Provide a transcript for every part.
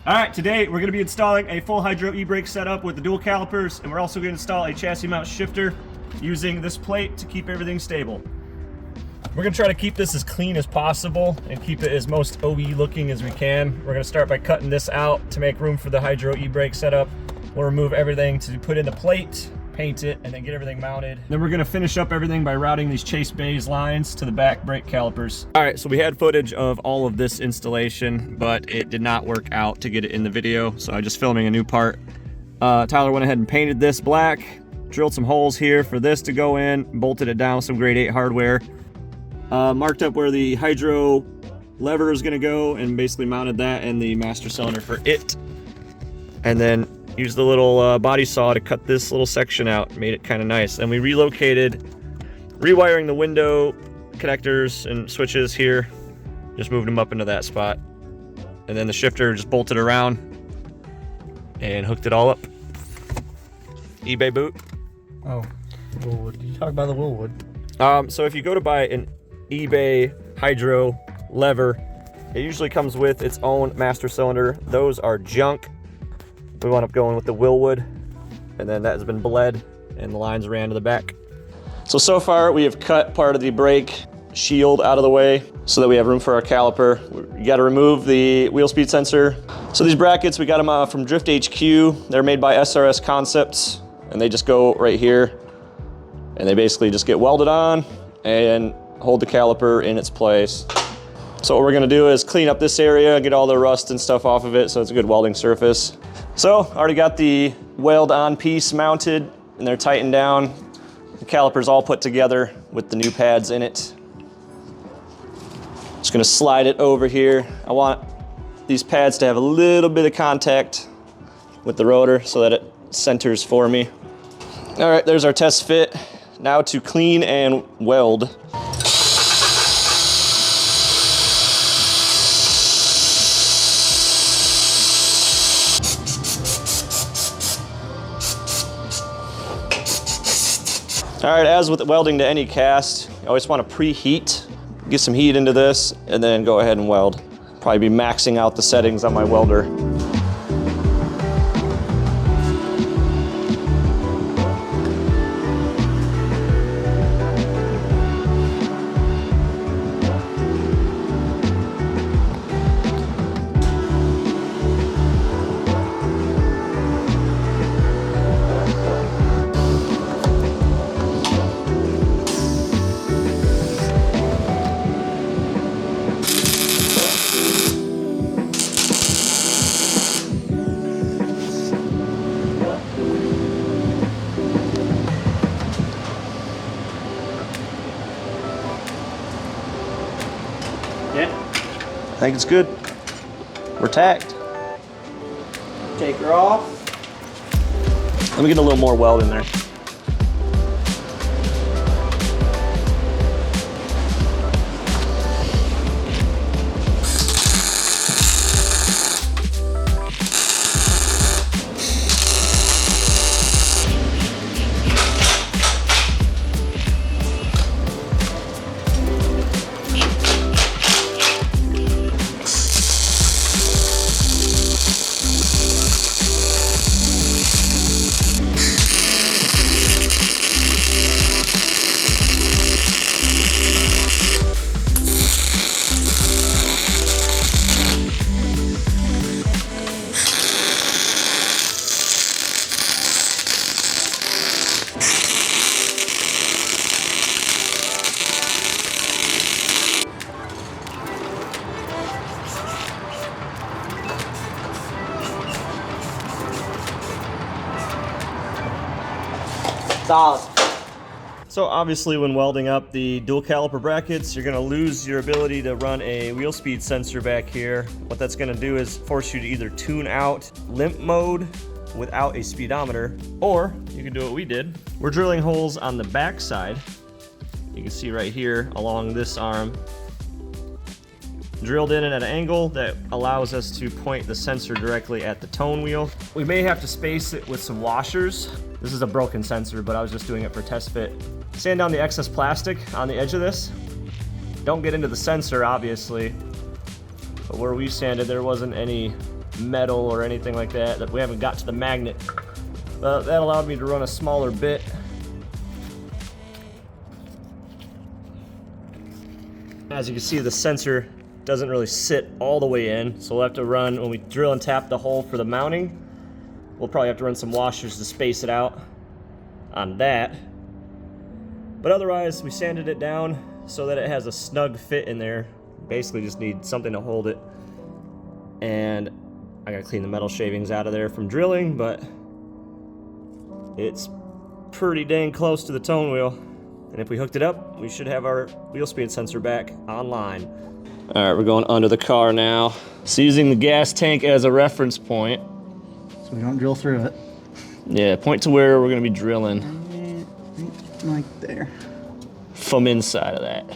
Alright, today we're going to be installing a full hydro e-brake setup with the dual calipers, and we're also going to install a chassis mount shifter using this plate to keep everything stable. We're going to try to keep this as clean as possible and keep it as most OE looking as we can. We're going to start by cutting this out to make room for the hydro e-brake setup. We'll remove everything to put in the plate, paint it, and then get everything mounted. Then we're gonna finish up everything by routing these Chase Bays lines to the back brake calipers. All right, so we had footage of all of this installation, but it did not work out to get it in the video, so I'm just filming a new part. Tyler went ahead and painted this black, drilled some holes here for this to go in, bolted it down with some grade 8 hardware, marked up where the hydro lever is gonna go, and basically mounted that in the master cylinder for it. And then used the little body saw to cut this little section out, made it kind of nice. Then we relocated, rewiring the window connectors and switches here, just moved them up into that spot. And then the shifter just bolted around and hooked it all up. eBay boot. Oh, Wilwood. You talk about the Wilwood. So if you go to buy an eBay hydro lever, it usually comes with its own master cylinder. Those are junk. We wound up going with the Wilwood, and then that has been bled and the lines ran to the back. So far we have cut part of the brake shield out of the way so that we have room for our caliper. You got to remove the wheel speed sensor. So these brackets, we got them from Drift HQ. They're made by SRS Concepts, and they just go right here, and they basically just get welded on and hold the caliper in its place. So what we're going to do is clean up this area, get all the rust and stuff off of it so it's a good welding surface. So, already got the weld-on piece mounted, and they're tightened down. The caliper's all put together with the new pads in it. Just gonna slide it over here. I want these pads to have a little bit of contact with the rotor so that it centers for me. All right, there's our test fit. Now to clean and weld. All right, as with welding to any cast, you always want to preheat, get some heat into this, and then go ahead and weld. Probably be maxing out the settings on my welder. I think it's good. We're tacked. Take her off. Let me get a little more weld in there. Solid. So obviously when welding up the dual caliper brackets, you're gonna lose your ability to run a wheel speed sensor back here. What that's gonna do is force you to either tune out limp mode without a speedometer, or you can do what we did. We're drilling holes on the back side. You can see right here along this arm, drilled in at an angle that allows us to point the sensor directly at the tone wheel. We may have to space it with some washers. This is a broken sensor, but I was just doing it for test fit. Sand down the excess plastic on the edge of this. Don't get into the sensor, obviously, but where we sanded, there wasn't any metal or anything like that. That we haven't got to the magnet. But that allowed me to run a smaller bit. As you can see, the sensor doesn't really sit all the way in, so we'll have to run, when we drill and tap the hole for the mounting, we'll probably have to run some washers to space it out on that. But otherwise, we sanded it down so that it has a snug fit in there. Basically just need something to hold it. And I gotta clean the metal shavings out of there from drilling, but it's pretty dang close to the tone wheel. And if we hooked it up, we should have our wheel speed sensor back online. All right, we're going under the car now. So using the gas tank as a reference point. So we don't drill through it. Yeah, point to where we're gonna be drilling. Like there. From inside of that.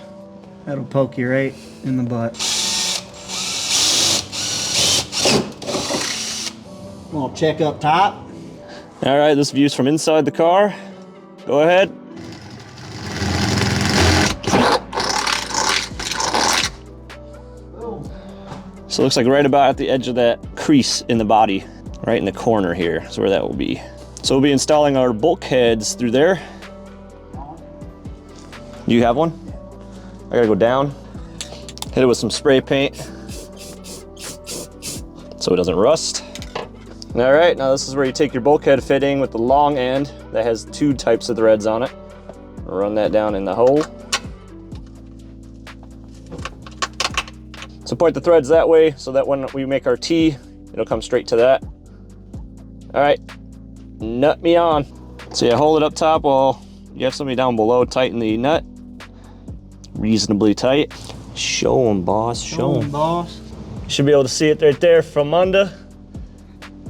That'll poke you right in the butt. We'll check up top. All right, this view's from inside the car. Go ahead. So it looks like right about at the edge of that crease in the body, right in the corner here is where that will be. So we'll be installing our bulkheads through there. Do you have one? I gotta go down, hit it with some spray paint so it doesn't rust. All right, now this is where you take your bulkhead fitting with the long end that has 2 types of threads on it. Run that down in the hole. So point the threads that way so that when we make our T, it'll come straight to that. All right, nut me on. So yeah, hold it up top while you have somebody down below, tighten the nut. Reasonably tight. Show them, boss, show them. Boss. You should be able to see it right there from under.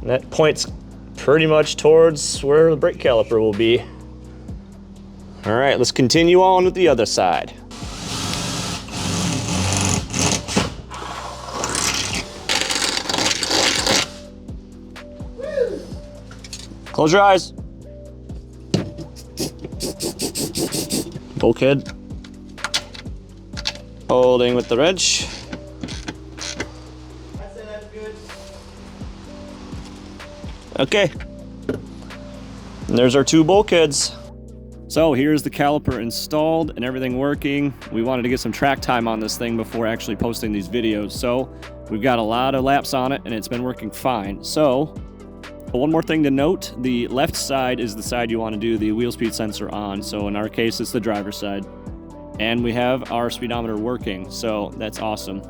And that points pretty much towards where the brake caliper will be. All right, let's continue on with the other side. Close your eyes. Bulkhead. Holding with the wrench. I'd say that's good. Okay. And there's our 2 bulkheads. So here's the caliper installed and everything working. We wanted to get some track time on this thing before actually posting these videos. So we've got a lot of laps on it and it's been working fine. So one more thing to note, the left side is the side you want to do the wheel speed sensor on. So in our case, it's the driver's side. And we have our speedometer working, so that's awesome.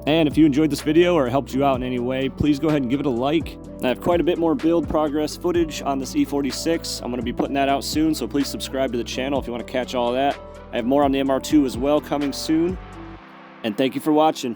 And if you enjoyed this video or it helped you out in any way, please go ahead and give it a like. I have quite a bit more build progress footage on this E46. I'm going to be putting that out soon, so please subscribe to the channel if you want to catch all of that. I have more on the MR2 as well coming soon. And thank you for watching.